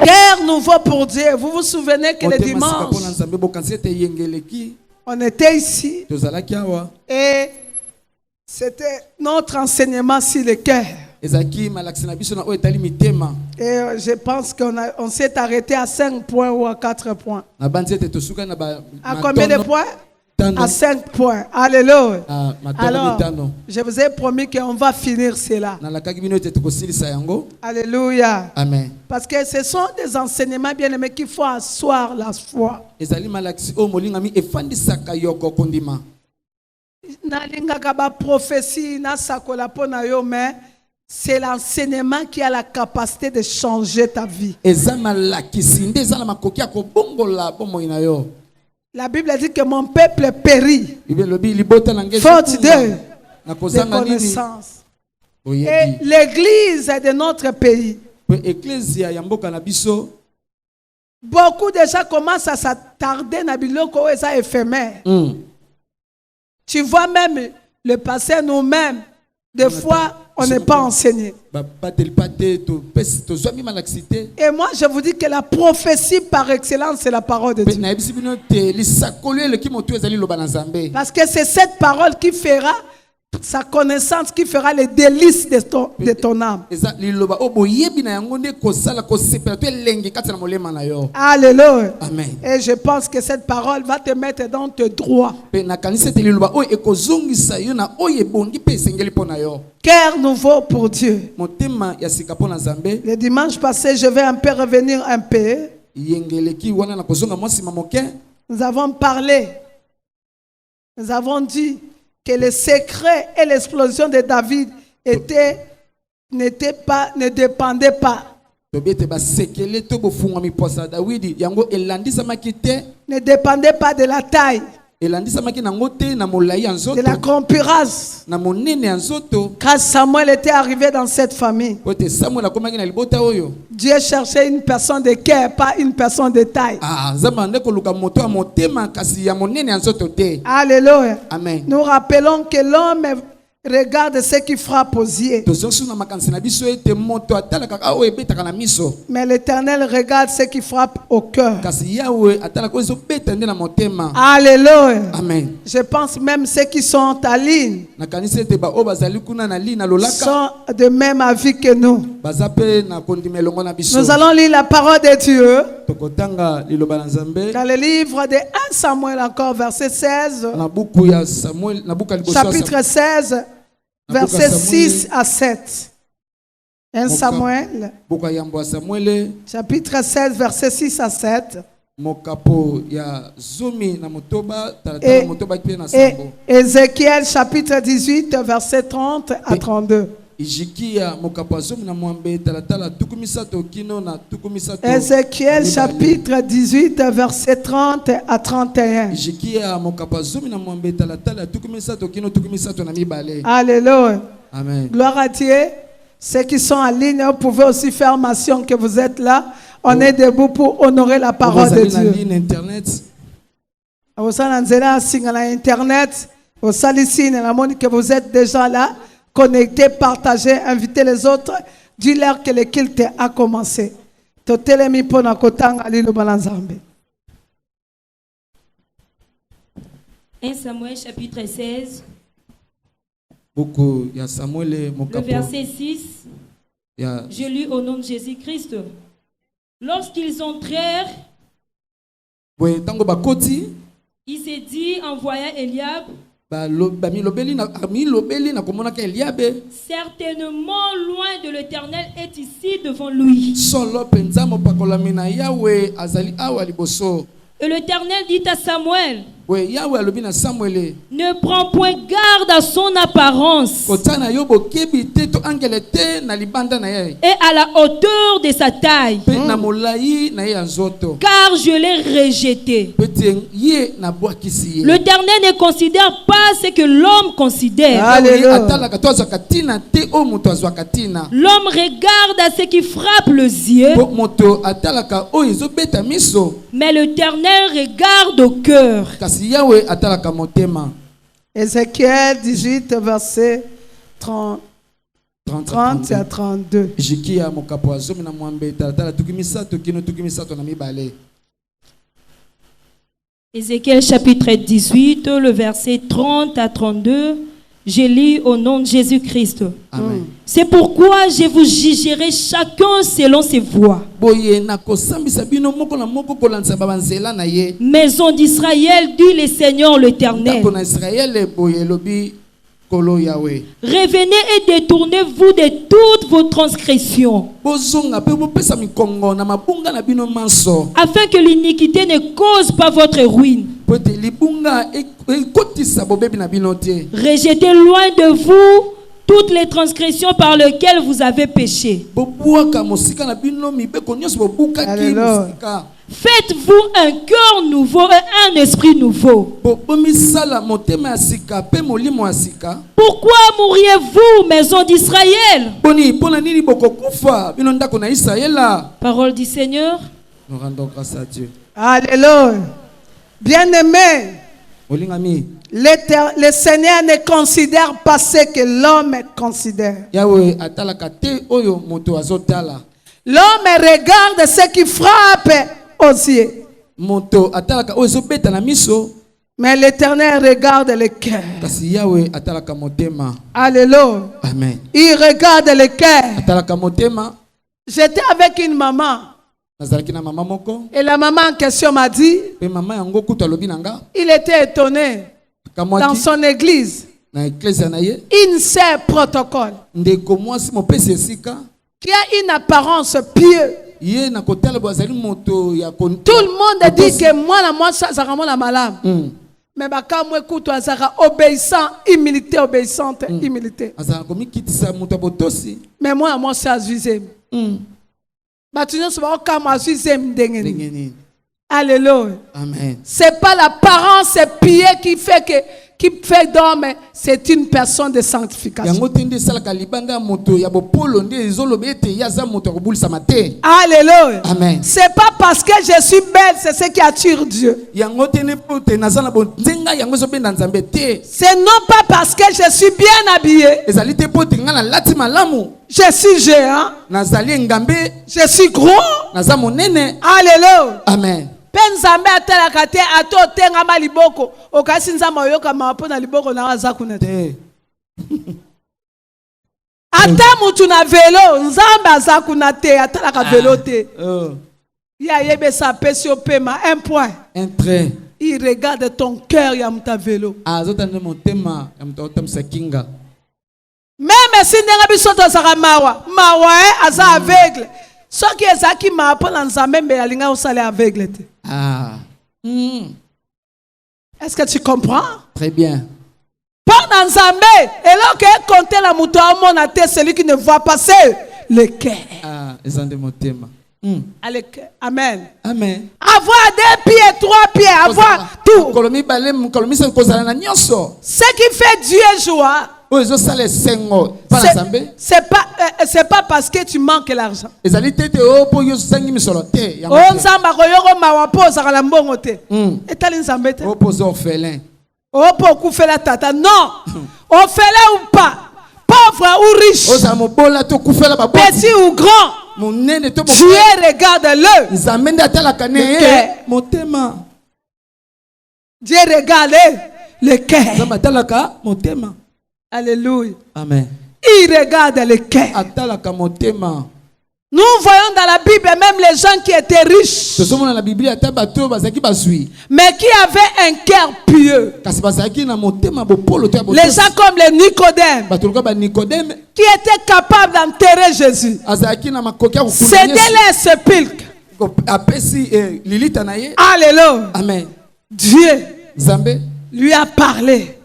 Cœur nouveau pour Dieu. Vous vous souvenez que le dimanche, on était ici et c'était notre enseignement sur le cœur. Et je pense qu'on s'est arrêté à 5 points ou à 4 points. À combien de points? À 5 points. Alléluia. Alors, je vous ai promis qu'on va finir cela. Alléluia. Amen. Parce que ce sont des enseignements bien aimés qu'il faut asseoir la foi. Mais c'est l'enseignement qui a la capacité de changer ta vie. La Bible dit que mon peuple périt faute de connaissances. Et l'église de notre pays, beaucoup de gens commencent à s'attarder dans les biloko éphémères. Tu vois même le passé nous-mêmes, des fois on n'est pas enseigné. Et moi je vous dis que la prophétie par excellence c'est la parole de Dieu. Parce que c'est cette parole qui fera sa connaissance, qui fera les délices de ton âme. Alléluia. Amen. Et je pense que cette parole va te mettre dans tes droits. Cœur nouveau pour Dieu. Le dimanche passé, je vais un peu revenir un peu. Nous avons parlé. Nous avons dit que le secret et l'explosion de David ne dépendaient pas. Ne dépendaient pas de la taille, de la concurrence. Quand Samuel était arrivé dans cette famille, Dieu cherchait une personne de cœur, pas une personne de taille. Alléluia. Amen. Nous rappelons que l'homme regarde ce qui frappe aux yeux. Mais l'Éternel regarde ce qui frappe au cœur. Alléluia. Amen. Je pense même ceux qui sont en ligne sont de même avis que nous. Nous allons lire la parole de Dieu dans le livre de 1 Samuel encore, verset 16. Chapitre 16. Versets 6 à 7. 1 Samuel, chapitre 16, versets 6 à 7. Et Ézéchiel, chapitre 18, versets 30 à 32. Ézéchiel chapitre 18 verset 30 à 31. Alléluia. Amen. Gloire à Dieu. Ceux qui sont en ligne, vous pouvez aussi faire mention que vous êtes là. On est debout pour honorer la parole de Dieu. Vous êtes sur Internet. Vous êtes que vous êtes déjà là. Connectez, partagez, invitez les autres. Dis-leur que le culte a commencé. 1 Samuel chapitre 16. Le verset 6. Je lis au nom de Jésus-Christ. Lorsqu'ils entrèrent, il s'est dit en voyant Eliab, certainement loin de l'Éternel est ici devant lui. Et l'Éternel dit à Samuel, ne prends point garde à son apparence et à la hauteur de sa taille, car je l'ai rejeté. L'Éternel ne considère pas ce que l'homme considère. L'homme regarde à ce qui frappe les yeux, mais l'Éternel regarde au cœur. Ézéchiel 18, verset 30 à 32. Ézéchiel chapitre 18, le verset 30 à 32. Je lis au nom de Jésus-Christ. C'est pourquoi je vous jugerai chacun selon ses voies. Maison d'Israël, dit le Seigneur l'Éternel. Revenez et détournez-vous de toutes vos transgressions, afin que l'iniquité ne cause pas votre ruine. Rejetez loin de vous toutes les transgressions par lesquelles vous avez péché. Faites-vous un cœur nouveau et un esprit nouveau. Pourquoi mourriez-vous, maison d'Israël? Parole du Seigneur. Nous rendons grâce à Dieu. Alléluia. Bien-aimé, le Seigneur ne considère pas ce que l'homme considère. L'homme regarde ce qui frappe aux yeux. Mais l'Éternel regarde le cœur. Alléluia. Amen. Il regarde le cœur. J'étais avec une maman. Et la maman en question m'a dit, il était étonné dans son église. Une seule protocole qui a une apparence pieuse. Tout le monde dit que moi ça la malade. Mais quand moi écoute obéissant, humilité, obéissante, humilité. Mais moi c'est azusé. Alléluia. Amen. C'est pas l'apparence pieuse qui fait d'homme, c'est une personne de sanctification. Alléluia. Amen. C'est pas parce que je suis belle, c'est ce qui attire Dieu. C'est non pas parce que je suis bien habillée. Je suis géant. Je suis gros. Alléluia. Amen. Penzambe atalaka te ato tenga maliboko okasi nzamba oyoka mapo na liboko na azakuna te. Ata mutu na velo nzamba azakuna te atalaka velo te. Ya yebe sa pesio pema un point. Un trait. Il regarde ton cœur ya muta velo. Azotande motema ya muta sakinga. Même si ndenga biso to saka mawa aza aveugle. Ce qui est ça qui m'a appris dans Nzambe mais alinga osale aveugle te. Est-ce que tu comprends? Très bien. Pendant Nzambe, et là que compter la mouton mon tête, celui qui ne voit pas c'est le cœur. Amen. Amen. Avoir 2 pieds, 3 pieds, avoir tout. Ce qui fait Dieu joie. C'est pas parce que tu manques l'argent. Non. Orphelin ou pas, pauvre ou riche, petit ou grand, Dieu regarde-le. Dieu regarde le cœur. Alléluia. Amen. Il regarde le cœur. Nous voyons dans la Bible même les gens qui étaient riches, mais qui avaient un cœur pieux. Les gens comme les Nicodème, qui étaient capables d'enterrer Jésus. C'était les sépulcres. Alléluia. Amen. Dieu lui a parlé.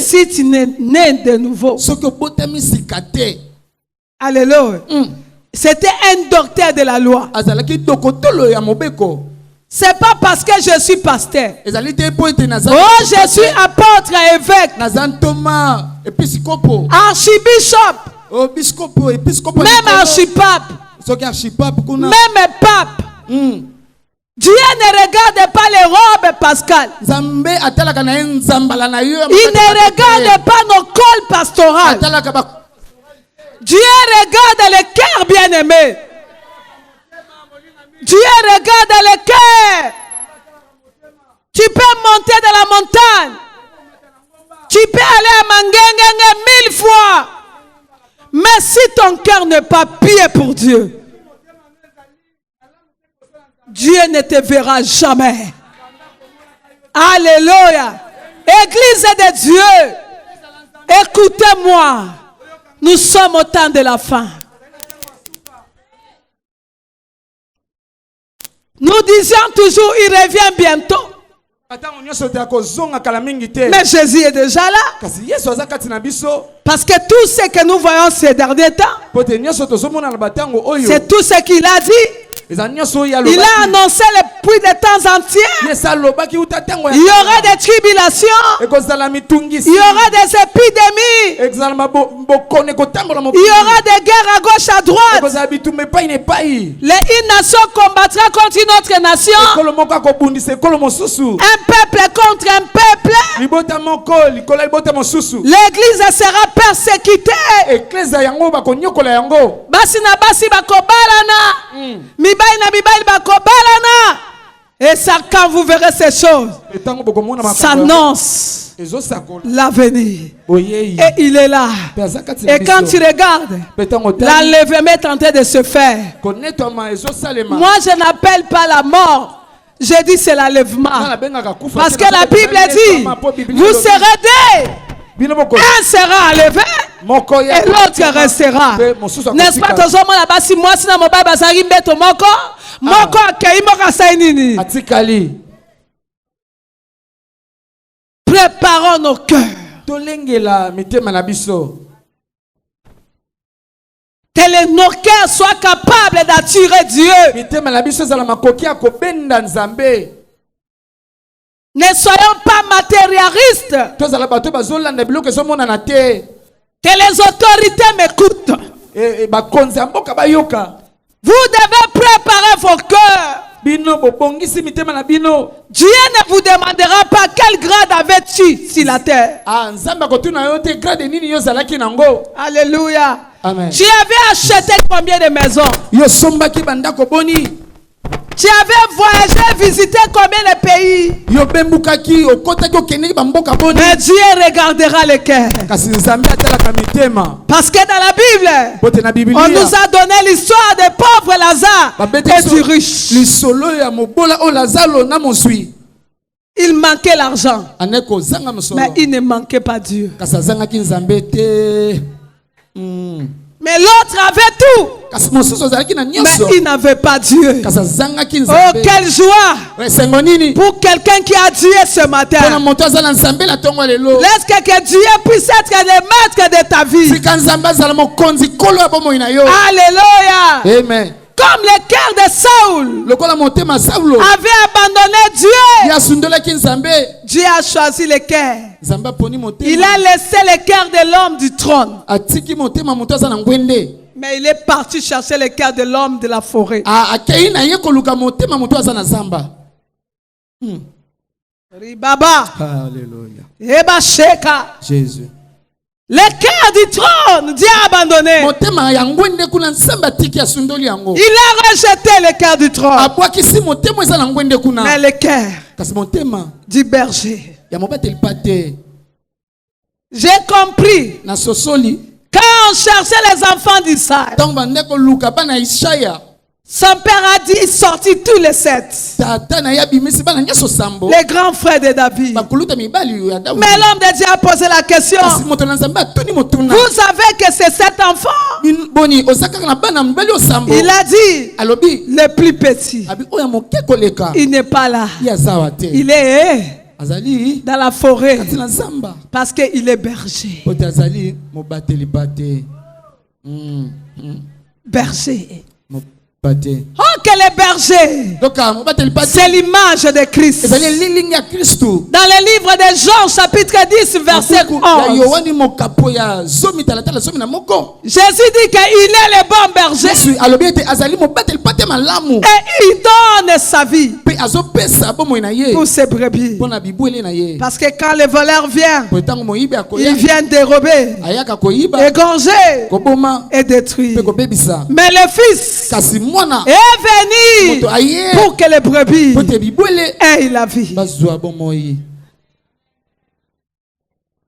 Si tu n'es né de nouveau. Alléluia. C'était un docteur de la loi. C'est pas parce que je suis pasteur. Oh, je suis apôtre et évêque. Archibishop. Même archipape. Même pape. Dieu ne regarde pas les robes, Pascal. Il ne regarde pas nos cols pastorales. Dieu regarde le cœur bien-aimé. Dieu regarde le cœur. Tu peux monter dans la montagne. Tu peux aller à Mangengenge 1000 fois. Mais si ton cœur n'est pas pied pour Dieu, Dieu ne te verra jamais. Alléluia. Église de Dieu, écoutez-moi. Nous sommes au temps de la fin. Nous disions toujours, il revient bientôt. Mais Jésus est déjà là. Parce que tout ce que nous voyons ces derniers temps, c'est tout ce qu'il a dit. Il a annoncé le puits de temps entier. Il y aura des tribulations. Il y aura des épidémies. Il y aura des guerres à gauche, à droite. Une nation combattra contre une autre nation. Un peuple contre un peuple. L'église sera persécutée. Et ça, quand vous verrez ces choses, ça annonce l'avenir. Et il est là. Et quand tu regardes, l'enlèvement est en train de se faire. Moi, je n'appelle pas la mort. Je dis c'est l'enlèvement. Parce que la Bible dit, vous serez deux. Un sera enlevé et l'autre restera. N'est-ce pas? Si moi, si mon baba bazari mbeto moko akei moka sainini. Préparons nos cœurs. Que nos cœurs soient capables d'attirer Dieu. Ne soyons pas matérialistes. Que les autorités m'écoutent. Vous devez préparer vos cœurs. Dieu ne vous demandera pas quel grade avais-tu sur la terre. Alléluia. Amen. Tu avais acheté combien de maisons? Tu avais voyagé, visité combien de pays? Mais Dieu regardera le cœur. Parce que dans la Bible, on nous a donné l'histoire des pauvres Lazare et du riche. Il manquait l'argent, mais il ne manquait pas Dieu. Mais l'autre avait tout, mais il n'avait pas Dieu. Oh, quelle joie pour quelqu'un qui a Dieu ce matin. Laisse que Dieu puisse être le maître de ta vie. Alléluia. Amen. Comme le cœur de Saoul avait abandonné Dieu, Dieu a choisi le cœur. Il a laissé le cœur de l'homme du trône. Mais il est parti chercher le cœur de l'homme de la forêt. Ribaba. Alléluia. Eba Sheka. Jésus. Le cœur du trône, Dieu a abandonné. Il a rejeté le cœur du trône. Mais le cœur du berger. J'ai compris. Quand on cherchait les enfants d'Israël, son père a dit sortir tous les 7. Les grands frères de David. Mais l'homme de Dieu a posé la question. Vous savez que c'est 7 enfants? Il a dit le plus petit. Il n'est pas là. Il est dans la forêt. Parce qu'il est berger. Berger. Oh, que les bergers, c'est l'image de Christ. Dans le livre de Jean, chapitre 10, verset 11, Jésus dit qu'il est le bon berger et il donne sa vie pour ses brebis. Parce que quand le voleur vient, il vient dérober, égorger et détruire. Mais le Fils est venu pour que les brebis aient la vie.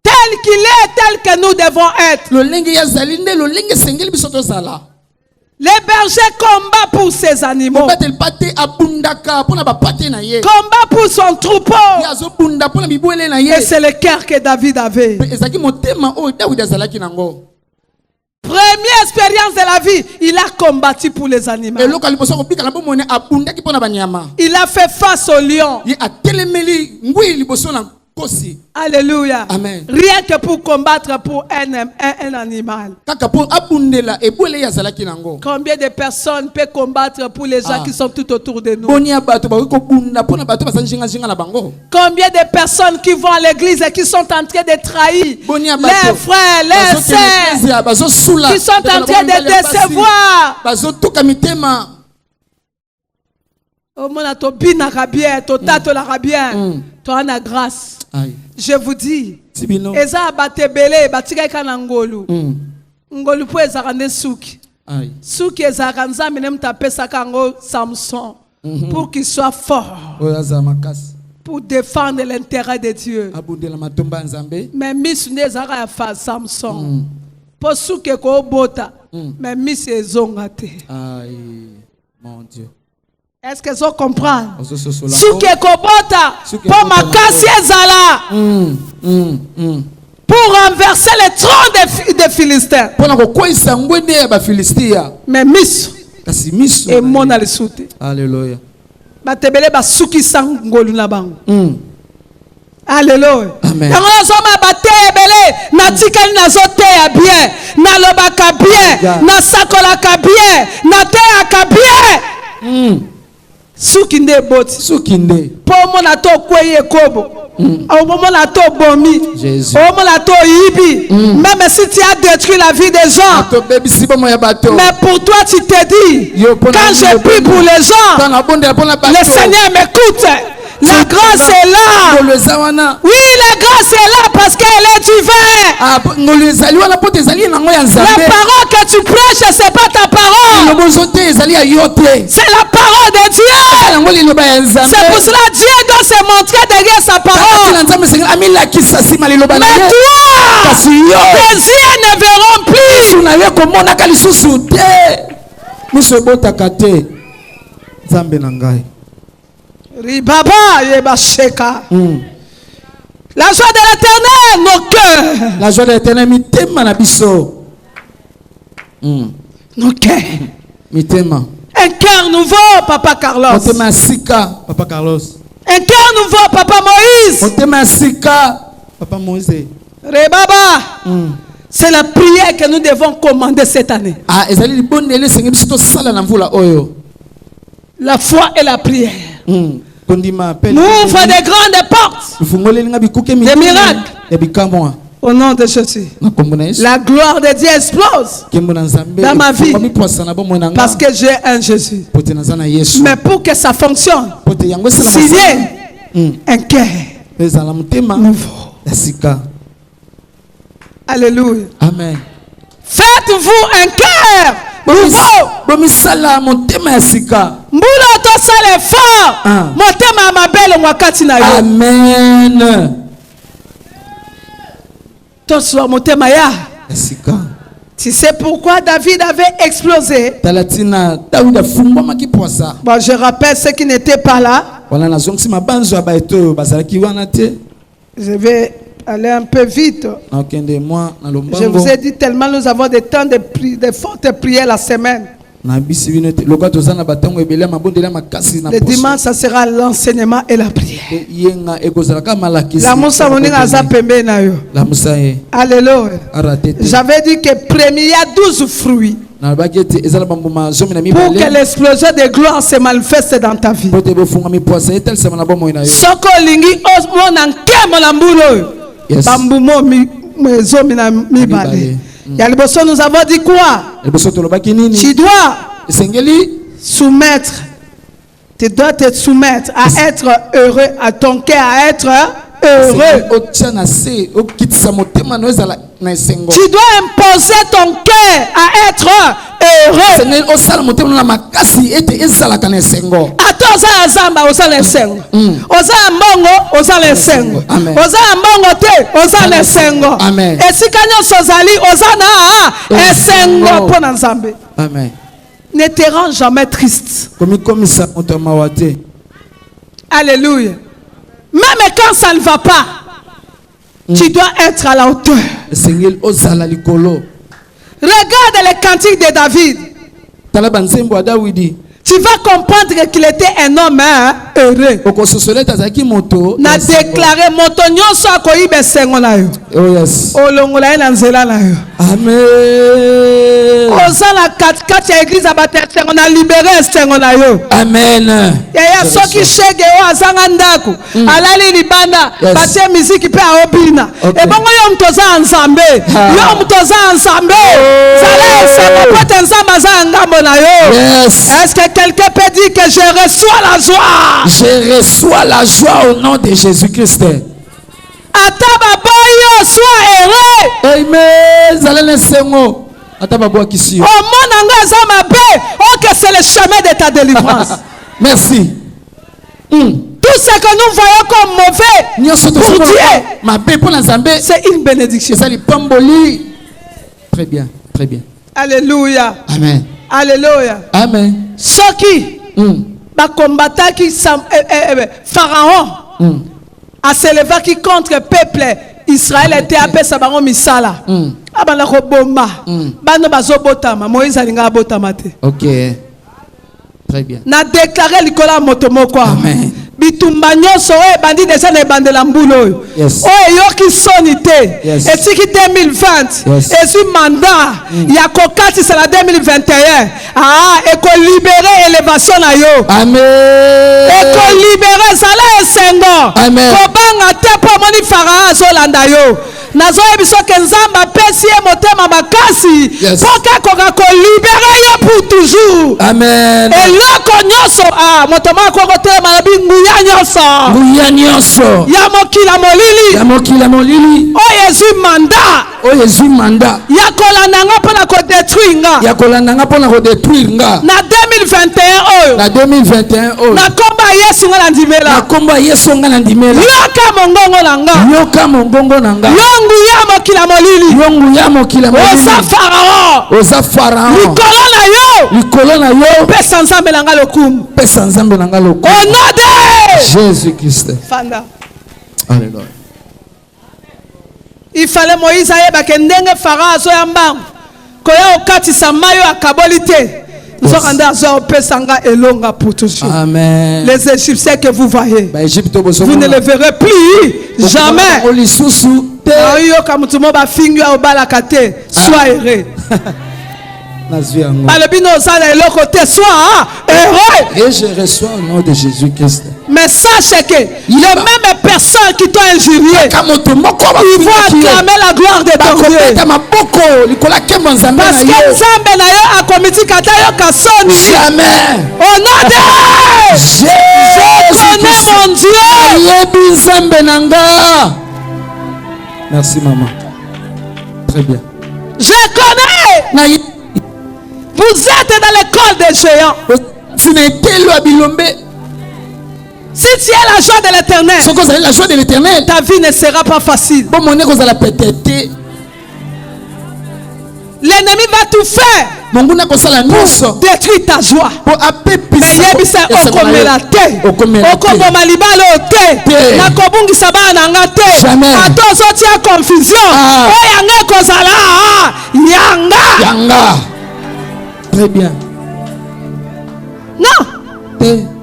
Tel qu'il est, tel que nous devons être. Les bergers combattent pour ses animaux, combat pour son troupeau. Et c'est le cœur que David avait. Première expérience de la vie, il a combattu pour les animaux. Il a fait face au lion. Alléluia. Amen. Rien que pour combattre pour un animal. Combien de personnes peuvent combattre pour les gens qui sont tout autour de nous? Combien de personnes qui vont à l'église et qui sont en train de trahir leurs frères, leurs sœurs, qui sont en train de décevoir? Grâce. Je vous dis, eza batebele batika kana ngolu. Ngolu po eza kande suki. Suki eza kanza mine mtapesa kango Samson pour qu'il soit fort. Pour défendre l'intérêt de Dieu. Mais Miss Nezara a fait Samson. Pour suki ko bota. Mais Miss ezongate. Mon Dieu. Est-ce que vous comprenez? Souke kobota pour makasi ezala pour renverser le trône des Philistins. Mais Miss et mon alisute. Alléluia. Batebele ba suki sangolu na bango. Alléluia. Amen. Natikali nazote ya bien, nalobaka bien, nasakolaka bien, nateaka bien. Soukinde bot. Soukinde. Pomo na to kweye kobo. Pomo na to bomi. Jésus. Pomo na to ibi. Même si tu as détruit la vie des gens. Mais pour toi tu te dis, quand je prie pour les gens, le Seigneur m'écoute. La grâce est là. Oui, la grâce est là parce qu'elle est divine. La parole que tu prêches, c'est pas ta parole. C'est la parole de Dieu. C'est pour cela que Dieu doit se montrer derrière sa parole. Mais toi, tes yeux ne verront plus. Ribaba yebasheka. La joie de l'Éternel, nos cœurs. La joie de l'Éternel, mitema na biso. Nos cœurs. Mitema. Un cœur nouveau, Papa Carlos. Mitema sika, Papa Carlos. Un cœur nouveau, Papa Moïse. Mitema sika, Papa Moïse. Ribaba. C'est la prière que nous devons commander cette année. La foi et la prière. M'ouvre des grandes portes, des miracles. Au nom de Jésus. La gloire de Dieu explose dans ma vie parce que j'ai un Jésus. Mais pour que ça fonctionne, signez un cœur nouveau. Alléluia. Amen. Faites-vous un cœur nouveau. Mbula to sale fort. Motema mabele wakati na yo. Amen. To so motema ya. Tu sais pourquoi David avait explosé? Bon, je rappelle ceux qui n'étaient pas là. Je vais aller un peu vite. Je vous ai dit tellement nous avons des temps de fortes prières la semaine. Le dimanche, ça sera l'enseignement et la prière. La moussa moninga za pembe na yo. Alléluia. J'avais dit que premier, il y a 12 fruits. Pour que l'explosion de gloire se manifeste dans ta vie. Soko lingi osmo na nkemo la mbulo. Bambumo mezomi na mibale. Ya liboso nous avons dit quoi? Tu dois soumettre. Tu dois te soumettre à être heureux, à ton cœur, à être heureux. Tu dois imposer ton cœur à être heureux. Atoza azamba osala sengo. Oza mbongo osala sengo. Oza mbongo te osala sengo. Esika nyonso ozali ozana esengo pona nzambe. Amen. Ne te rends jamais triste. Alléluia. Même quand ça ne va pas, tu dois être à la hauteur. Regarde les cantiques de David. Tu vas comprendre qu'il était un homme heureux. Na déclaré moto nyonso akoyibe sengo na yo. Oh yes. Olongola na nzela na yo. Amen. Ozala kat ya église abater sengo na libérer sengo na yo. Amen. Ya soki shege o azanga ndako. Alali libanda batie musique pe aobina. E bongo yo mtoza nzambe. Yo mtoza nzambe. Zala sengo pote nzamba za ngambo na yo. Yes. Est-ce que quelqu'un peut dire que je reçois la joie? Je reçois la joie au nom de Jésus-Christ. Atababoyo, sois heureux. Amen. Zalene sengo. Atababo akisi. Oh mon anga zamabe. Oh que c'est le chemin de ta délivrance. Merci. Tout ce que nous voyons comme mauvais pour Dieu, c'est une bénédiction. Très bien, très bien. Alléluia. Amen. Alléluia. Amen. Ceux qui combattent qui Pharaon a s'élevé qui contre le peuple Israël était appelé Sabaron Misala. Abana roboma. Bano bazobotama. Moïse alinga botamate. Ok. Très bien. Na déclaré likola motomoko. Amen. Bitumba nyonso e bandi déjà na bandela mbulo. Yes. O yoki sonité. Yes. Et tiki 2020. Yes. Et ce mandat ya kokati c'est la 2021. Et ko libérer élévation na yo. Amen. Et ko libérer sala esengo. Amen. Ko banga te po moni Pharaon so landa yo. Nazo ebiso ke nzamba pesi e motema makasi. Yes. Poka koka ko libérer yo pour toujours. Amen. Et là konyoso motema ko kote malabi nguya nyonso. Nguya nyonso. Ya mokila molili. Ya mokila molili. O Jésus mandat. O Jésus mandat. Ya kolanda nga pona ko détruire nga. Ya kolanda nga pona ko détruire nga. Na 2021 oyo. Na 2021 oyo. Na komba Yesu nga na ndimela. Na komba Yesu nga na ndimela. Yoka mongongo na nga. Yoka mongongo na nga. Yongu ya mokila molili. Yongu ya mokila molili. Oza Pharaon. Oza Pharaon. Likolo na yo. Likolo na yo. Pesa nzambe na nga lokumu. Pesa nzambe na nga lokumu. Au nom de Jésus-Christ. Fanda. Alléluia. Il fallait Moïse ayeba ke ndenge Pharaon azo ya mbangu. Koya okatisa mayo akaboli te. Nzokanda azo opesanga elonga pour toujours. Amen. Les Égyptiens que vous voyez, vous ne les verrez plus jamais. Ayo kamutumo ba fingu ya obala kate, sois heureux. Balebino osala eloko te, sois heureux. Et je reçois au nom de Jésus-Christ. Mais sache que les mêmes personnes qui t'ont injurié, ils vont acclamer la gloire de ton Dieu. Parce que Nzambe na yo akomiti kata yo kasoni. Jamais. Au nom de Jésus, je connais mon Dieu. Merci maman. Très bien. Je connais. Vous êtes dans l'école des géants. Si tu as la joie de l'éternel, ta vie ne sera pas facile. L'ennemi va tout faire pour détruire ta joie. Mais yebisa okomela te. Okomoma libala te. Nakobungisa bana nga te. Ato sotia confusion. Oyanga kozala yanga. Très bien. Non.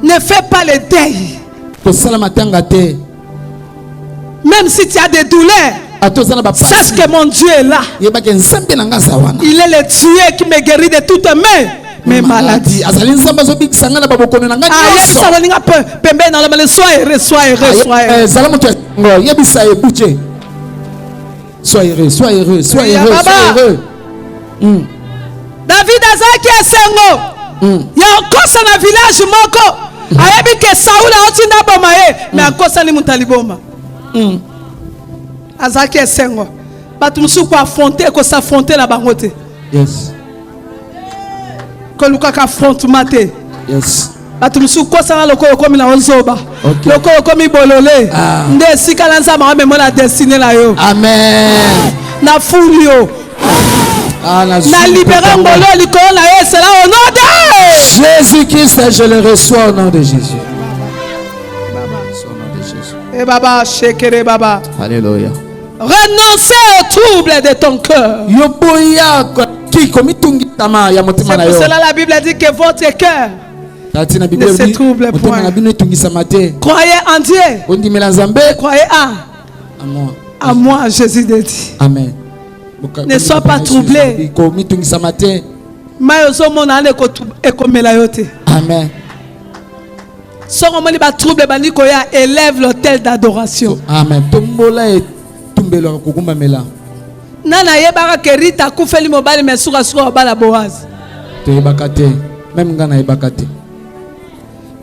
Ne fais pas le deuil. Même si tu as des douleurs, Sache que mon Dieu est là. Il est le Dieu qui me guérit de toutes mes maladies. Sois heureux, sois heureux, sois heureux. Sois heureux, sois heureux, sois heureux, sois heureux. David Azaki Esengo. Il y a encore ça dans le village moko. Ayabi que Saoul a otinda bomaye, mais encore ça ni mutaliboma. Azaki Esengo. Batumsu ko affronter ko s'affronter la bangote. Yes. Ko lukaka affrontement te. Yes. Batumsu ko sana lokolo komi na onzoba. Lokolo komi bolole. Nde sikala nzama me mona destiné la yo. Amen. Na fulio. Na libéré mbolo likolo na yo, c'est là au nom de Jésus-Christ, je le reçois au nom de Jésus. Au nom de Jésus. Et baba shekere baba. Alléluia. Renoncez au trouble de ton cœur. C'est pour cela la Bible dit que votre cœur ne se trouble point. Croyez en Dieu. Croyez à moi, Jésus dit. Amen. Ne sois pas troublé. Amen. Élève l'autel d'adoration. Amen. Nana yebaka kerita kufeli mobali mesuka suka bala Boaz. Même ngana yebakate.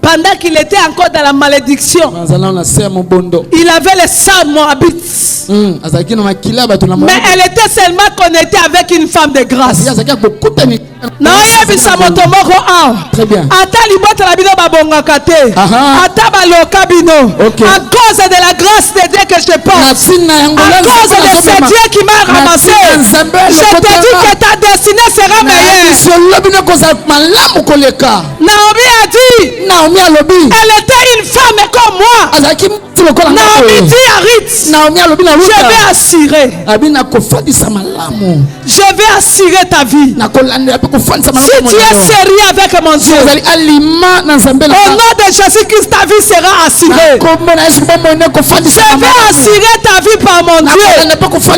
Pendant qu'il était encore dans la malédiction, il avait les sang moabites. Mais elle était seulement connectée avec une femme de grâce. Très bien. À cause de la grâce de Dieu que je porte, à cause de ce Dieu qui m'a ramassé, je te dis que ta destinée sera meilleure. Naomi a dit, elle était une femme comme moi. Naomi dit à Ruth, je vais assurer. Je vais assurer ta vie. Si tu es sérieux avec mon Dieu, au nom de Jésus-Christ, ta vie sera assurée. Je vais assurer ta vie par mon Dieu. Au coup, ça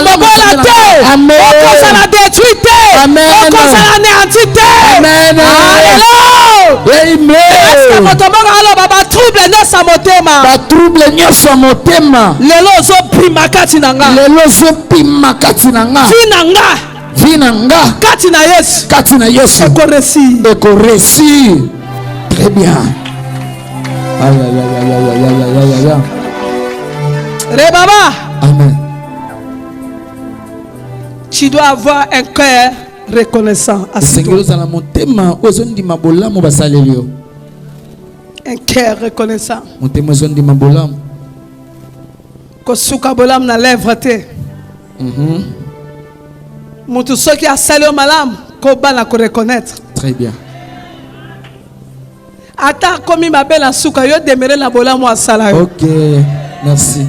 la terre. Au coup, ça la détruité. Au coup, ça la néantité. Amen. Trouble nyonso motema. Lelo zo pima kati nanga. Vinanga. Kati na Yesu. Eko réussi. Très bien. Aïe. Rebaba. Amen. Tu dois avoir un cœur reconnaissant à ce un cœur reconnaissant. Kosuka bolam na lèvre te. Mutu soki a salé malam ko bana ko reconnaître. Très bien. Ata komi mabela suka yo demere na bolam wa sala yo. OK, merci.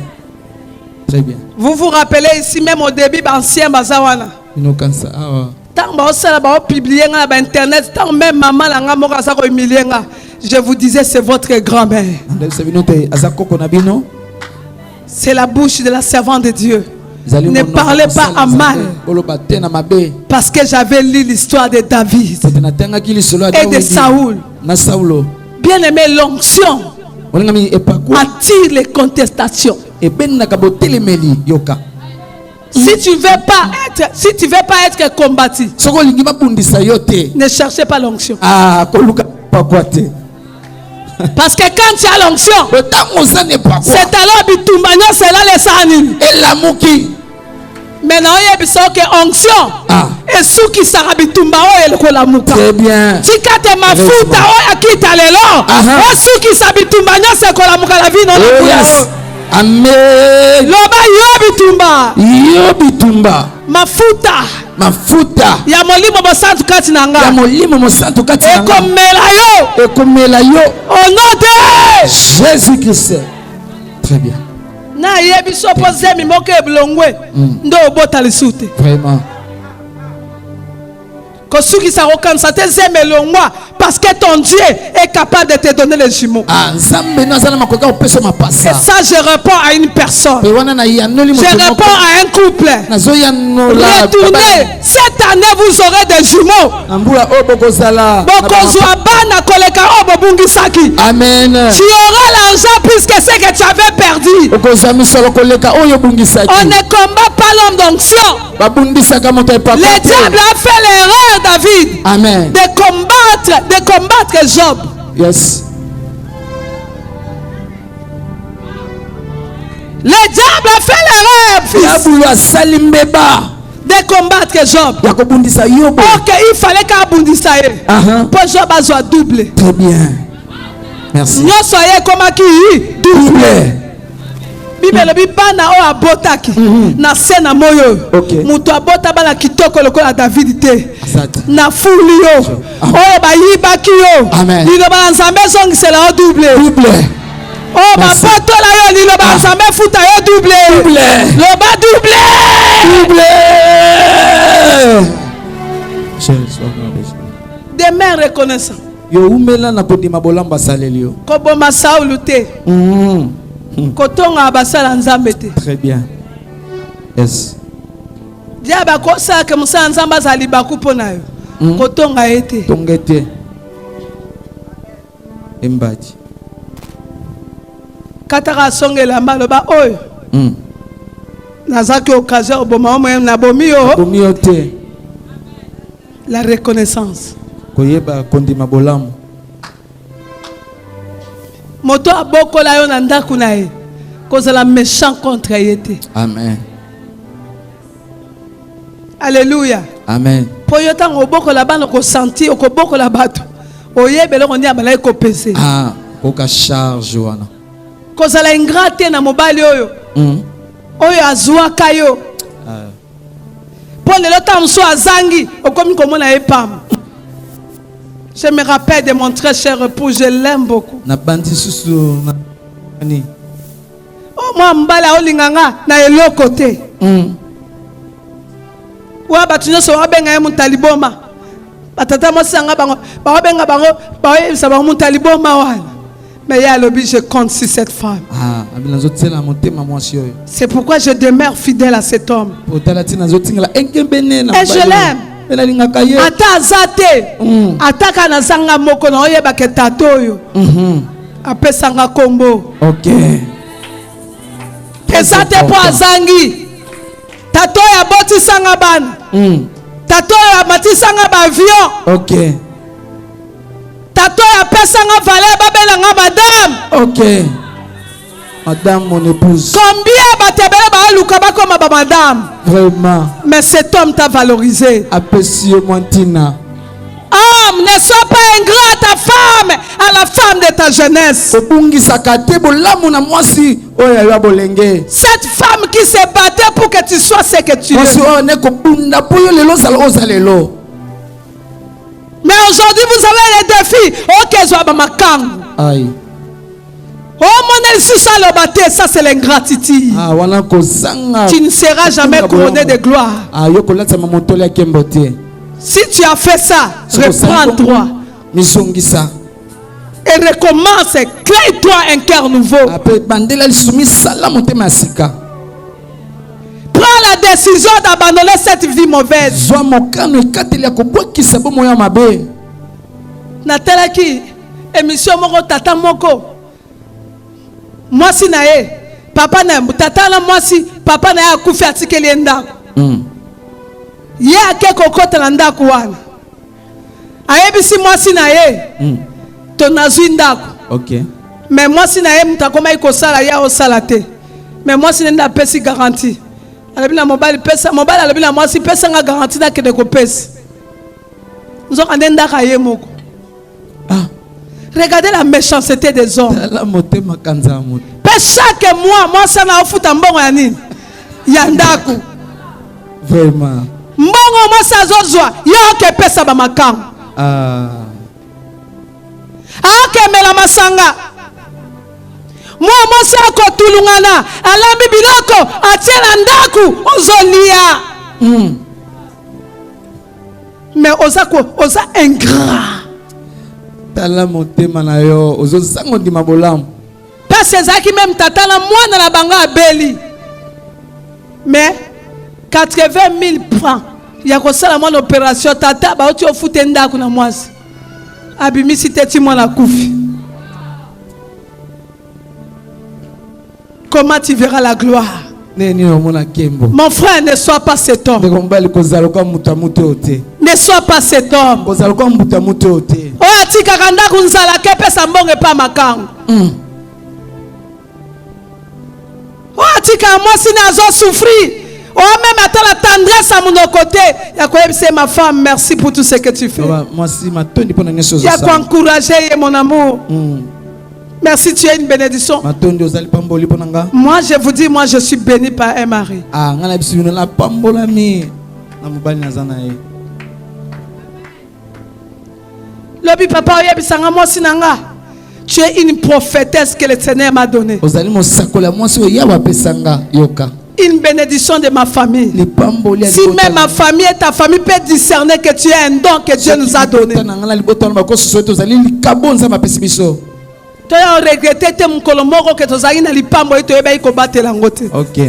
Très bien. Vous vous rappelez ici même au début ancien bazawana. Inokansa awa. Tant ba osala ba publier na ba internet tant même maman la nga moka sa ko humilier nga. Je vous disais, c'est votre grand-mère. C'est la bouche de la servante de Dieu. Ne parlez pas à mal. Parce que j'avais lu l'histoire de David et de Saoul. Bien aimé, l'onction attire les contestations. Si tu veux pas être combattu, ne cherchez pas l'onction. Parce que quand tu as l'onction, c'est alors bitumbagnon, c'est là les sanines. Et la mouki. Maintenant, il y a que onction. Et sous qui sera bitumba et le kolamuka. Très bien. Si tu as ma fouta, qui t'a les longs. Et sous qui sera bitumbagnon, c'est kolamuka la vie non la. Amen. Loba yo bitumba. Mafuta. Ya molimo mosantu kati nanga. Ekomela yo. Au nom de Jésus-Christ. Très bien. Na yebi so pose mi moke blongwe. Ndo bota lisute. Vraiment. Parce que ton Dieu est capable de te donner les jumeaux. Et ça, je réponds à une personne. Je réponds à un couple. Retournez. Cette année, vous aurez des jumeaux. Amen. Tu auras l'argent puisque c'est que tu avais perdu. On ne combat pas l'homme d'onction. Le diable a fait l'erreur, David. Amen. De combattre Job. Yes. Le diable a fait l'erreur, fils, de combattre Job. Ok, il fallait qu'il abondisse. Pour Job soit doublé. Très bien. Merci. Nous soyez comme qui doublé. Bible bi bana o abotaki na sena moyo muto abota bana kitoko lokola David te na fuli yo o ba yibaki yo lilo ba nzambe zongisela o double o ba poto la yo lilo ba nzambe futa yo double lo ba double des mains reconnaissants yo umela na kodima bolamba salelio ko boma Saulu te kotonga basala nzambe te. Très bien. Yes. Diaba ko sa ke musa nzamba zali bakupona yo. Kotonga ete. Tongete. Embati. Kataka songela maloba oyo. Nazaki occasion boma mo na bomio. Bomio te. La reconnaissance. Koyeba kondima bolamu. Moto abokola yo na ndaku na ye kozala méchant contre yete. Amen. Alléluia. Amen. Po yo tango bokola bana ko senti okobokola bato oyebele ko ndia bala ko pese. Ah, koka charge wana. Kozala ingrate na mobali oyo. Oyo azwa kayo. Po lelo tamso azangi okomi komona epam. Je me rappelle de mon très cher époux, je l'aime beaucoup. Oh, moi, mbala olinganga na elo côté. Wa batunyo so wabenga ya mutaliboma. Batata mo sanga bango, ba wabenga bango, ba yebisa bango mutaliboma wana. Mais ya lobi je compte sur cette femme. C'est pourquoi je demeure fidèle à cet homme. Et je l'aime. Ata azate ataka na sanga moko na oyeba ke tatoyo apesanga kombo. OK. Ezate po azangi tatoyo aboti sanga bana tatoyo amati sanga ba avion. OK. Tatoyo apesanga vale babelanga madame. OK. Madame, mon épouse. Combien batebele ba luka ba comme ba madame? Vraiment. Mais cet homme t'a valorisé. Appréciez moi Tina. Homme, ne sois pas ingrat à ta femme, à la femme de ta jeunesse. Cette femme qui se battait pour que tu sois ce que tu es. Mais aujourd'hui vous avez les défis. Ok, aïe. Oh mon ça c'est l'ingratitude. Tu ne seras jamais couronné de gloire. Si tu as fait ça, reprends-toi. Et recommence, crée-toi un cœur nouveau. Prends la décision d'abandonner cette vie mauvaise. Natalaki, émission moko tata moko. Moi si nae papa na tata na moi si papa na ya kufi atikeli ndako ye akeko kota na ndako wana ayebisi moi si nae to nazwi ndako. OK. Mais moi si nae mutakoma iko sala ya o sala te. Mais moi si nenda pesi garantie alobi na mobile pesa mobile alobi na moi si pesa nga garantie na kede ko pesi nzo kandenda ka ye moko. Regardez la méchanceté des hommes. Chaque mois, moi, ça n'a pas mbongo ya nini? Yandaku. Vraiment. Mbongo moi ça zozwa, yo ke pesa ba makam. Ake mela masanga. Moi ça ko tulungana, alambi biloko, atiela ndaku, ozolia. Mais osa ingrat. Parce que même tata la moi na banga abeli. Mais 80 000 francs. Il y a ça mon opération tata ba oti ofute ndako na mwasi. Abimi siteti moi la koufi. Comment tu verras la gloire? Mon frère, ne sois pas cet homme. Ne sois pas cet homme. Oh, atika kanda kunzala kepe sambonge pa makangu. Oh, atika moi si nazo souffrir. Oh, même attends la tendresse à mon côté. C'est ma femme, merci pour tout ce que tu fais. Il y a quoi encourager mon amour. Merci, tu es une bénédiction. Moi, je vous dis, moi, je suis béni par un mari. Lobi papa, tu es une prophétesse que le Seigneur m'a donnée. Une bénédiction de ma famille. Si même ma famille et ta famille peut discerner que tu es un don que Dieu nous a donné. Tu as regretté tes mkolomoko que tu as na lipambo et tu as eu combattre l'angote. Ok.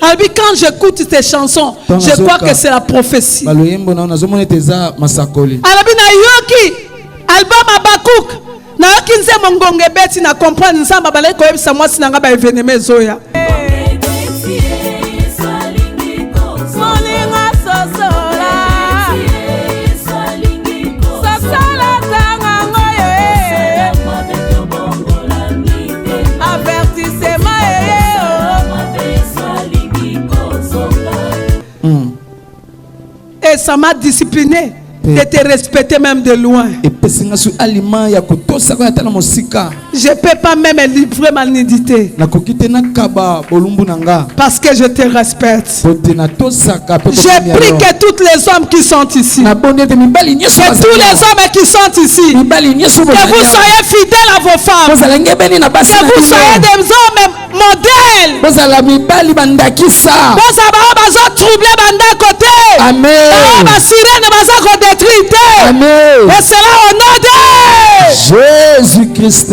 Alors quand j'écoute tes chansons, je crois que c'est la prophétie. Alors na yoki album Abakouk na yoki nze mongonge beti na comprendre nzamba balai ko yebisa mwasi nanga ba événement zoya. Et ça m'a discipliné de te respecter même de loin. Je ne peux pas même livrer ma nudité. Parce que je te respecte. J'ai pris que tous les hommes qui sont ici, que tous les hommes qui sont ici, que vous soyez fidèles à vos femmes, que vous soyez des hommes modèles. Vous troubler banda côté. Amen. Amen. Et cela au nom de Jésus-Christ.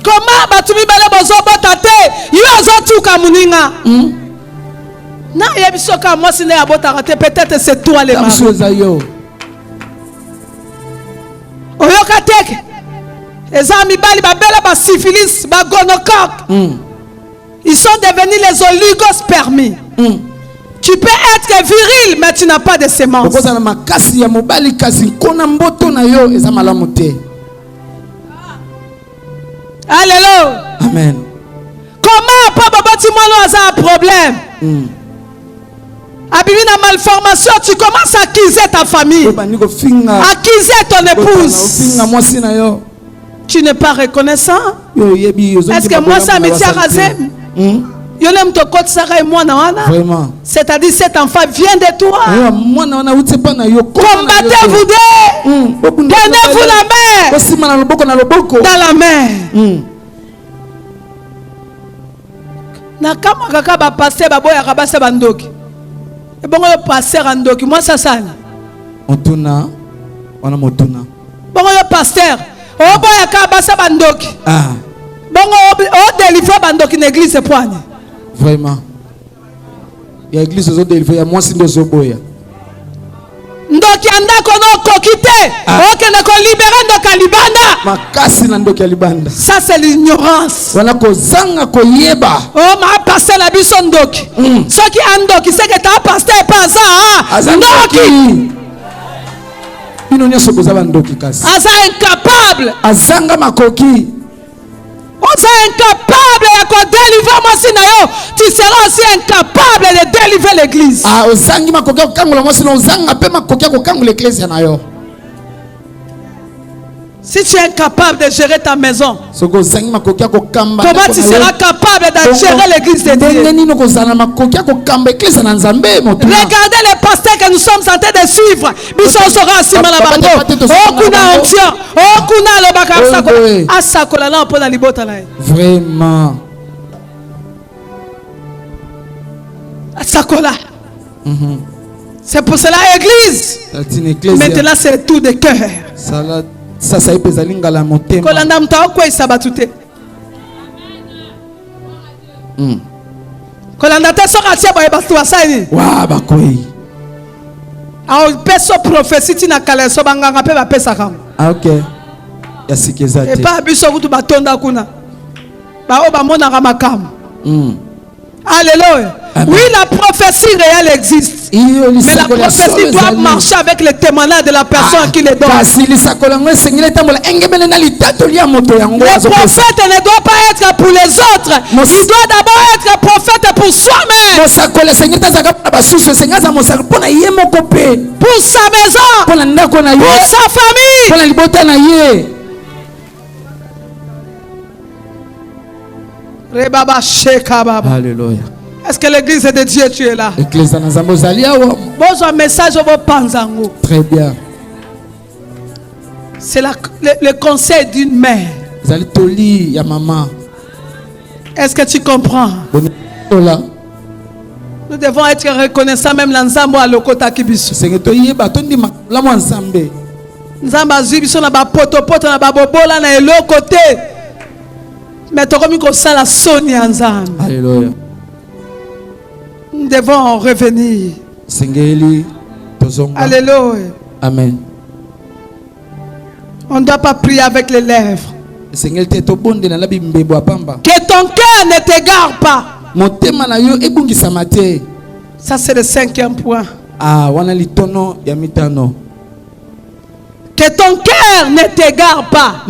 Comment batumi bale bozo botate yo azotuka muninga na yebisoka moi sine abota raté peut-être c'est toi les mari oyoka tek ezami bali babela ba syphilis ba gonocoque ils sont devenus les oligospermies. Tu peux être viril, mais tu n'as pas de sémence. Alléluia. Amen. Comment Papa Timano a un problème? Abimi na malformation, tu commences à accuser ta famille, accuser ton épouse. Tu n'es pas reconnaissant? Est-ce que moi ça me tient rasé? Vraiment. C'est-à-dire cet enfant vient de toi. Combattez-vous deux. Donnez-vous la main. Dans la main. Nakama kaka ba pasteur ba boya kabasa bandoki. Et bon le pasteur andoki moi ça ça. Otuna wana motuna. Bon le pasteur o boya kabasa bandoki. Ah. Bon o délivrer bandoki l'église poigne. Vraiment. Il y a l'église aux autres délivrés, il y a moi si nous oboya. Ndoki andako no kokite. Ok na ko libérer ndoka libanda. Makasi na ndoki libanda. Ça c'est l'ignorance. Wana ko zanga ko yeba. Oh ma pasteur la biso ndoki. Ce qui andoki c'est que ta pasteur pas ça. Ndoki. Bino nyoso kozaba ndoki kasi. Asa incapable. Azanga makoki. On est incapable de délivrer moi si nayo, tu seras aussi incapable de délivrer l'église. Ah, ozangi makokia kokangula moi sinon ozanga pe makokia kokangula l'église nayo. Si tu es incapable de gérer ta maison, comment tu seras capable de gérer l'église de Dieu? Regardez les pasteurs que nous sommes en train de suivre. Vraiment. Asakola. C'est pour cela l'église. Maintenant c'est le tour de cœur. Ça y pèse la montée. Kolanda mtao kwa isabatute. Kolanda te soka tia ba bastu asani. Wa ba koi. Aho peso prophétie tina kala so banganga pe ba pesa kam. Ah OK. Ya sikeza te. Et pas biso kutu batonda kuna. Ba o ba mona ka makam. Alléluia. Amen. Oui, la prophétie réelle existe. Mais la prophétie doit marcher avec le témoignage de la personne qui le donne. Le prophète ne doit pas être pour les autres. Il doit d'abord être prophète pour soi-même. Pour sa maison. Pour sa famille. Alléluia. Est-ce que l'église de Dieu, tu es là? Bonjour, message au Panzango. Très bien. C'est le conseil d'une mère. Est-ce que tu comprends? Nous devons être reconnaissants même l'ensemble à l'okota kibisu. Nzamba zibiso na ba poto na ba bobola na elo côté. Mais tu comme ko sala soni nzambe. Alléluia. Nous devons revenir. Alléluia. Amen. On ne doit pas prier avec les lèvres. Que ton cœur ne t'égare pas. Ça c'est le 5e point. Que ton cœur ne t'égare pas.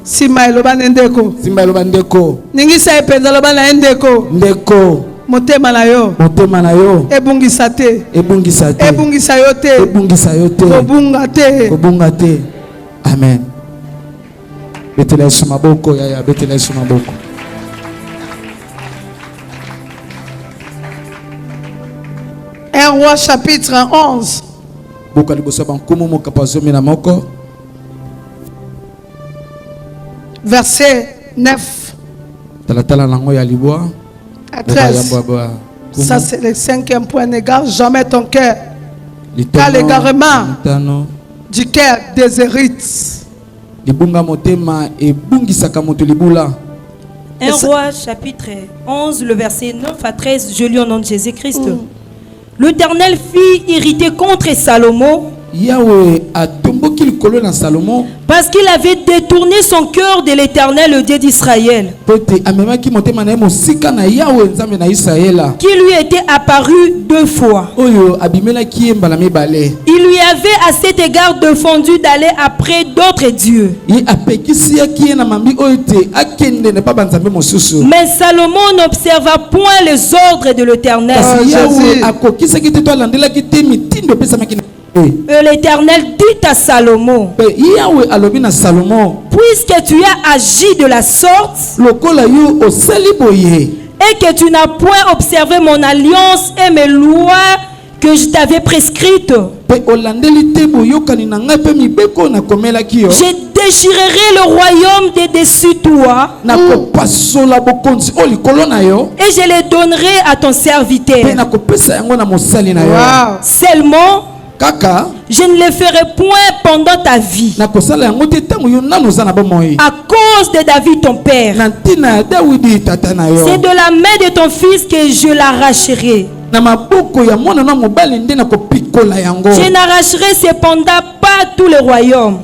Sima eloba ndeko. Simba eloba ndeko. Ningisa epenza eloba na ndeko. Ndeko. Motema na yo. Motema na yo. Ebungisa te. Ebungisa te. Ebungisa yo te. Ebungisa yo te. Obunga te. Obunga te. Amen. Betela Yesu maboko yaya, betela Yesu maboko. Un roi chapitre 11. Boka liboso ba nkumu mo kapazomi na moko. Verset 9 à 13. Ça c'est le 5e point. N'égare jamais ton cœur, car l'égarement du cœur déshérite. 1 Roi chapitre 11, le verset 9 à 13, je lis au nom de Jésus-Christ. L'Éternel fit irriter contre Salomon. Yahweh a tomboki le colon à Salomon parce qu'il avait détourné son cœur de l'Éternel, le Dieu d'Israël, qui lui était apparu 2 fois. Il lui avait à cet égard défendu d'aller après d'autres dieux. Mais Salomon n'observa point les ordres de l'Éternel. L'Éternel dit à Salomon, puisque tu as agi de la sorte et que tu n'as point observé mon alliance et mes lois que je t'avais prescrites, je déchirerai le royaume de dessus toi et je le donnerai à ton serviteur. Seulement je ne le ferai point pendant ta vie, à cause de David ton père. C'est de la main de ton fils que je l'arracherai. Je n'arracherai cependant pas tout le royaume.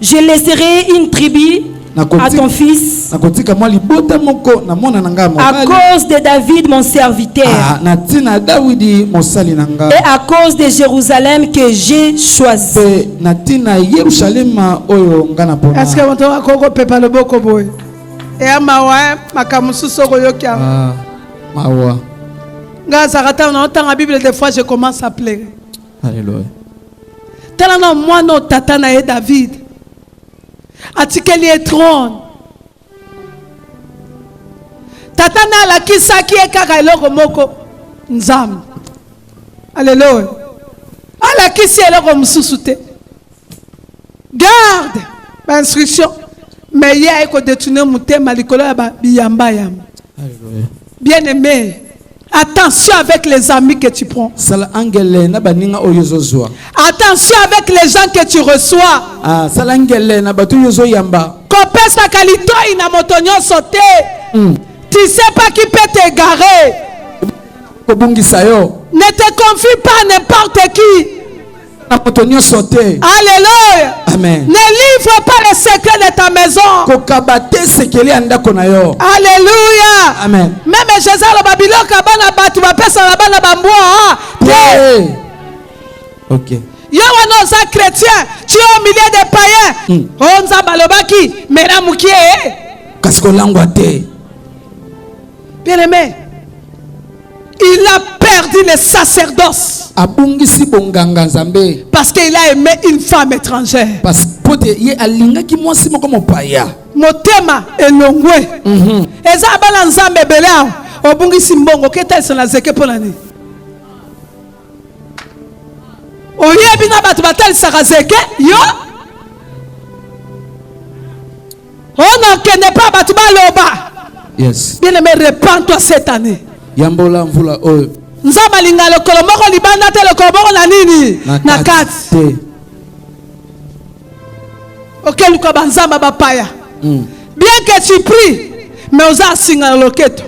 Je laisserai une tribu à ton fils, à cause de David mon serviteur, et à cause de Jérusalem que j'ai choisi. Est-ce que vous avez le boko boy? Et à Mawa, Makamusu Soroyokia. Mawa. Gazarata, on entend la Bible des fois, je commence à pleurer. Alléluia. Tellement moi, non, Tatana et David. Atikeli et trône. Tatana la kisaki e kaka eloko moko nzam. Alléluia. Ala kisi eloko mususu te. Garde l'instruction. Mais il y a un détourné mutema likolo ya biyamba yamba. Bien aimé, attention avec les amis que tu prends. Attention avec les gens que tu reçois. Kopesa kalito ina motonyo sauté. Tu sais pas qui peut t'égarer. Ne te confie pas à n'importe qui. Alléluia. Amen. Ne livre pas les secrets de ta maison. Alléluia. Amen. Même Jésus le Babylone kabana batu ba pesa la bana bamboa. OK. Yo wana za chrétien, tu es au milieu des païens. On za balobaki, mera mukie. Kasiko langwa te. Bien aimé. Il a perdu le sacerdoce. Parce qu'il a aimé une femme étrangère. Motema elongwe. Eza bala nzambe belao. Obungi simbongo keta sona zeke ponani. Oyebi na batu batal sarazeke yo. On ne connaît pas batu baloba. Yes. Bien aimé, répands-toi cette année. Yambola mvula oyo. Nzamba lingalo kolomoko libanda te lokoboko na nini? Na kati. OK, luka banzamba bapaya. Bien que tu pries, mais oza singa loketo.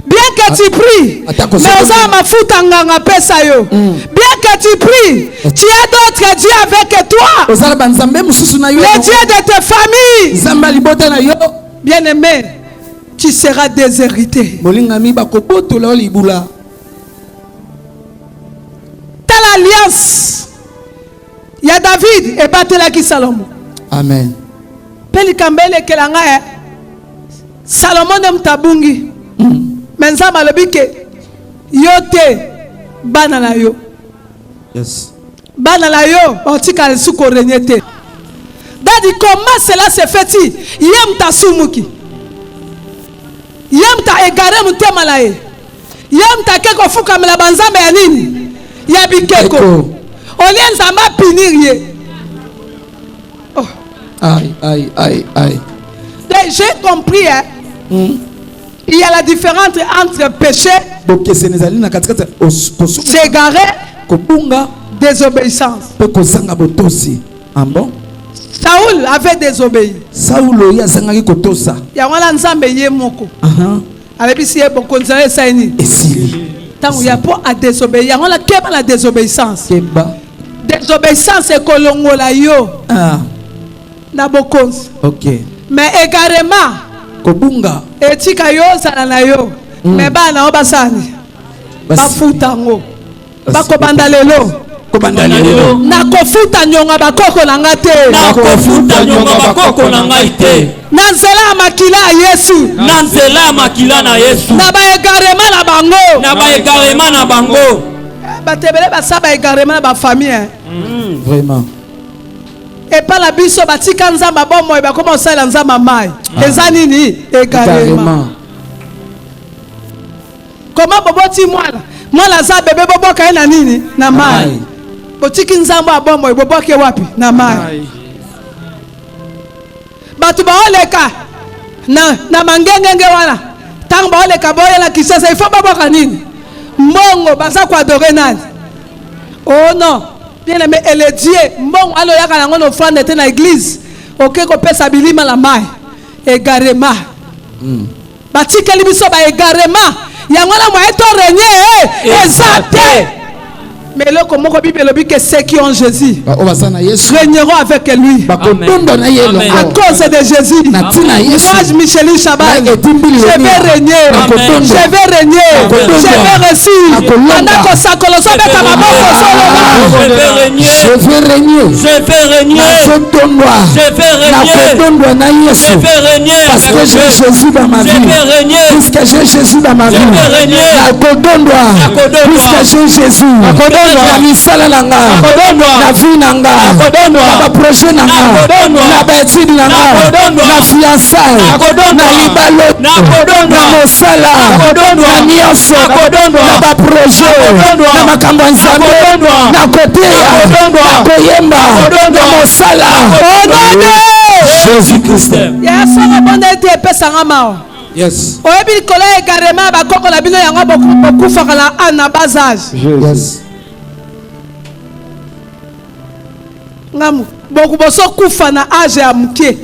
Bien que tu pries, mais oza mafuta nganga pesa yo. Bien que tu pries, tu as d'autres dieux avec toi. Les dieux de tes familles. Bien aimé, tu seras déshérité. Telle alliance. Il y a David et Batelaki Salomon. Amen. Pelikambele kelanga Salomon dem tabungi. Menzama lobike yote bana na yo. Yes. Bana la yo otika suko renyete. Dadi comment cela se fait-il? Yem ta sumuki. Yem ta egare mutema la ye. Yem ta keko fuka mela banzambe ya nini? Ya bikeko. Olien zamba pinir ye. Oh. Aïe, aïe, aïe, aïe. J'ai compris, hein? Il y a la différence entre péché, s'égarer, désobéissance. Ah bon? Saoul avait désobéi. Saoul y a zangaki kotosa. Ya wana nzambe ye moko. Avec si ye boko nzambe saini. Tant y a pas à désobéir. Ya wana keba la désobéissance. Keba. Désobéissance est kolongola yo. Na bokonzi. OK. Mais également kobunga etika yo sala na yo. Mais bana obasani. Bafutango. Bakobanda lelo. Na kofuta nyonga bakoko na ngate. Na kofuta nyonga bakoko na ngaite. Na nzela makila Yesu. Na nzela makila na Yesu. Na ba egarema na bango. Na ba egarema na bango. Batebele basaba egarema na ba famille. Vraiment. Et pas la biso batika nzamba bomo e bakoma osala nzamba mai. Eza nini egarema. Comment boboti mwana? Mwana za bebe boboka na nini? Na mai. Botiki nzamba bomo e boboke wapi? Na mai. Batu baoleka na mangengenge wana. Tang baoleka boye na kisasa ifo boboka nini? Mbongo baza kwa adorer nani? Oh non. Bien aimé, elle est Dieu. Bon, alors il y a quand on offrande dans l'église. Ok, qu'on peut s'habiller mal la main. Égarement. Bati kalibiso ba égarement. Yangona mo eto régner. Exact. Mais là, comme on Bible dit que ceux qui ont Jésus régneront avec lui. À cause de Jésus. Moi, Michel Chabat, je vais régner. Je vais régner. Je vais réussir. Je vais régner. Je vais régner. Je vais régner. Je vais régner. Parce que j'ai Jésus dans ma vie. Puisque j'ai Jésus dans ma vie. Puisque j'ai Jésus. Na misala nanga na vie nanga na projet nanga na bêtise nanga na fiançailles na libalo na mosala na nyonso na ba projet na makambo nzambe na koteya na koyemba na mosala. Jésus-Christ. Yes. Yes. Beaucoup boso kufa na âge ya muke.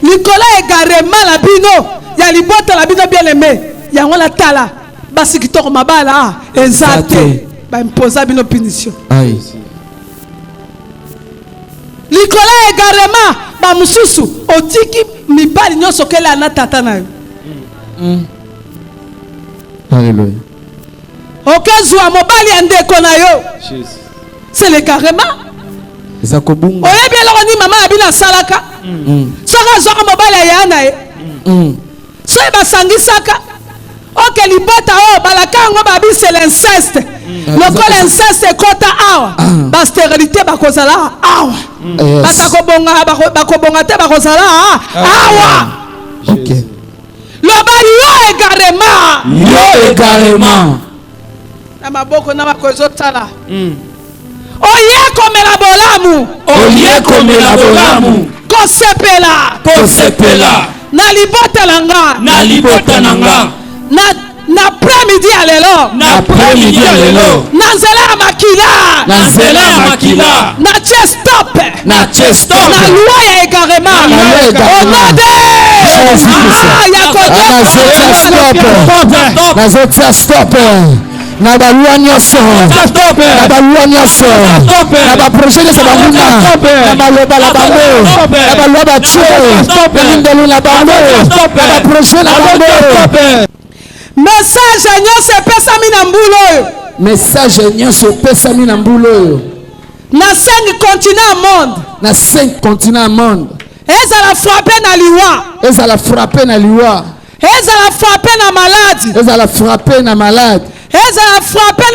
Likola egarema la bino ya libota la bino bien aimé. Ya ngona tala basi kitoko mabala ezate ba imposa bino punition. Aïe. Likola egarema ba mususu otiki mibali nyoso kele na tata na yo. Alléluia. Okezwa mobali andeko na yo. C'est le carrément. Zakobunga. Oye bien lo ni mama abina salaka. Soka soka mobile ya na e. So ba sangisaka. OK libota o balaka ngo ba bi c'est l'inceste. Lokola inceste kota awa. Ba stérilité ba kozala awa. Bakobonga te ba kozala awa. OK. Lobali yo également. Na maboko na makozo tala. Oye komela bolamu. Kosepela. Na libota nanga. Na après-midi alelo. Na nzela ya makila. Na stop. Na loi ya égarement. Au nom de stop. Na balua nyonso na ba projet de sabanguna na maloba la bango na balua ba tche na ndelu na bango na ba projet na bango. Message nyonso pesami na mbulo oyo. Message nyonso pesami na mbulo oyo. Na 5 continents monde. Ezala frappé na liwa. Ezala frappé na malade. Ezala frappé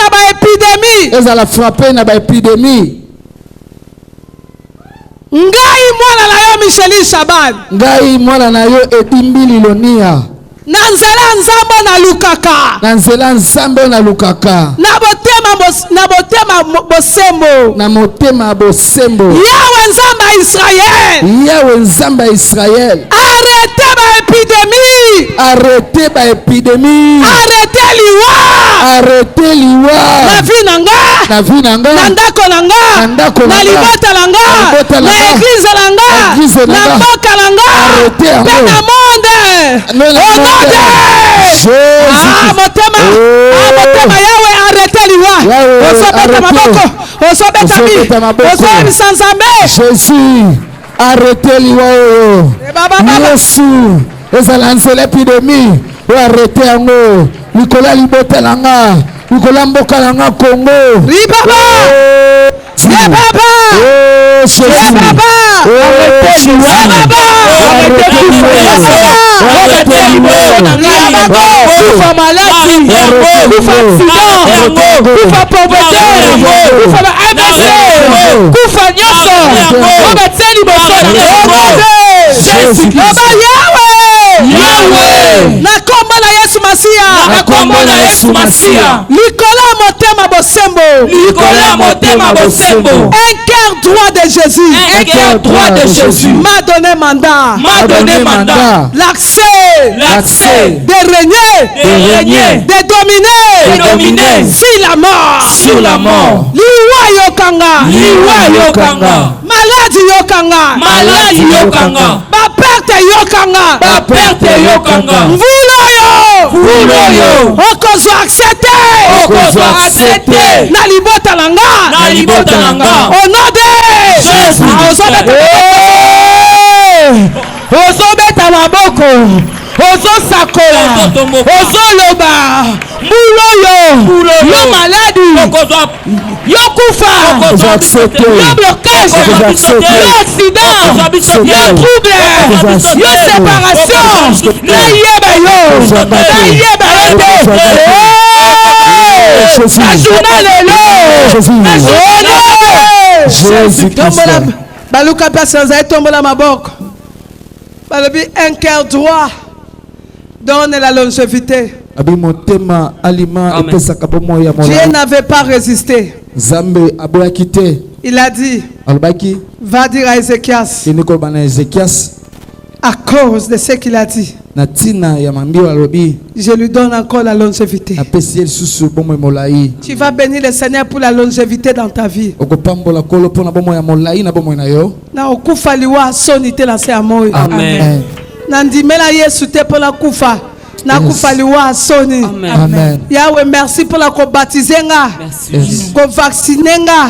na ba épidémie. Ngai mwana na yo Edimbi Lilonia. Na nzela nzambe na lukaka. Na motema bosembo. Yawe nzamba Israël. Arrêtez ba épidémie. Arrêtez liwa. Na vie nanga. Na ndako nanga. Na libota nanga. Na église nanga. Na mboka nanga. Arrêtez en monde. Motema yawe arrêtez liwa. Osobeta maboko. Osobeta nzambe. Jésus arrêtez liwa. Yesu ezala nzela épidémie arrêtez yango. Nicolas libota nanga. Nicolas mboka nanga Congo. Ribaba. Na kombo na Yesu Masia. Nicolas motema bosembo. Un cœur droit de Jésus. M'a donné mandat. L'accès. De régner. De dominer. Sur la mort. Liwa yokanga. Maladie yokanga. Ba perte yokanga. Mvulo yo. Okozo accepter. Na libota nanga. Au nom de Jésus. Ozobeta maboko. Ozosakola. Ozoloba. Mbulo yo maladi. Yo kufa. Yo blocage. Yo accident. Yo trouble. Yo séparation. Na yeba yo. Jésus Christ. Baluka personne za tombola maboko. Balobi un cœur droit donne la longévité. Dieu n'avait pas résisté. Il a dit Va dire à Ézéchias. À cause de ce qu'il a dit. Je lui donne encore la longévité. Tu vas bénir le Seigneur pour la longévité dans ta vie. Amen. Nandimela Yesu te pour la kufa. Na kufaliwa soni. Amen. Yahweh, merci pour la baptiser nga. Ko vacciner nga.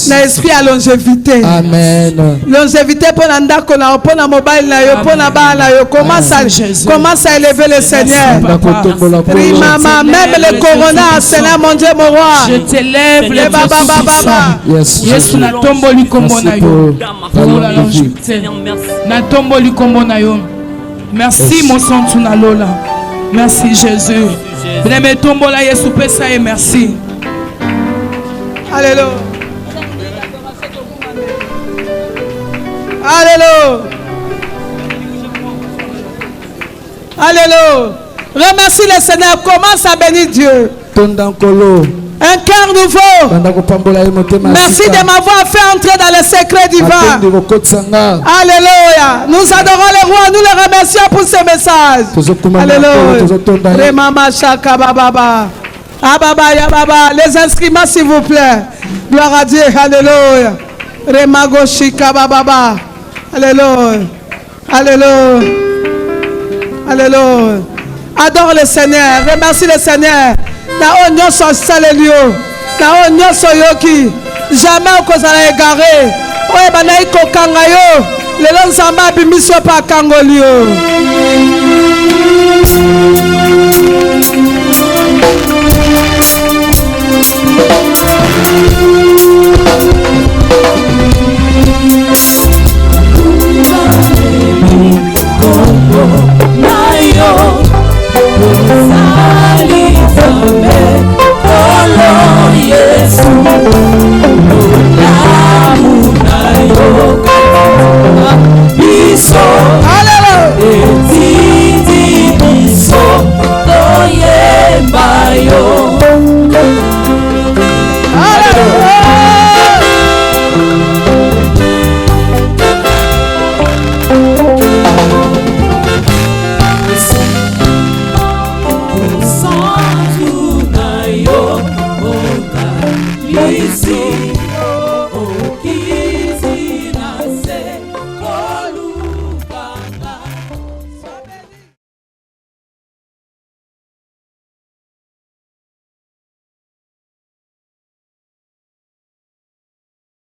Na esprit à longévité. Amen. Longévité pour ndako na pour na mobile na yo pour na ba na yo. Commence à élever le Seigneur. Oui maman, même le corona, Seigneur mon Dieu mon roi. Je t'élève le baba. Yesu na tombo likombo na yo. Pour la longévité. Na tombo likombo na yo. Merci mon sang tunalola. Merci Jésus. Bien tombo la Yesu pesa et merci. Alléluia. Alléluia. Alléluia. Remercie le Seigneur. Commence à bénir Dieu. Un cœur nouveau. Merci de m'avoir fait entrer dans le secret divin. Alléluia. Nous adorons le roi. Nous le remercions pour ce message. Alléluia. Remama shaka bababa. Ababa ya baba. Les instruments s'il vous plaît. Gloire à Dieu. Alléluia. Remago shika bababa. Alléluia. Alléluia. Alléluia. Adore le Seigneur. Remercie le Seigneur. Na onyo so salelio. Na onyo so yoki. Jamais ko zala égaré. Oye bana iko kanga yo. Lelo nzamba bimiso pa kangolio.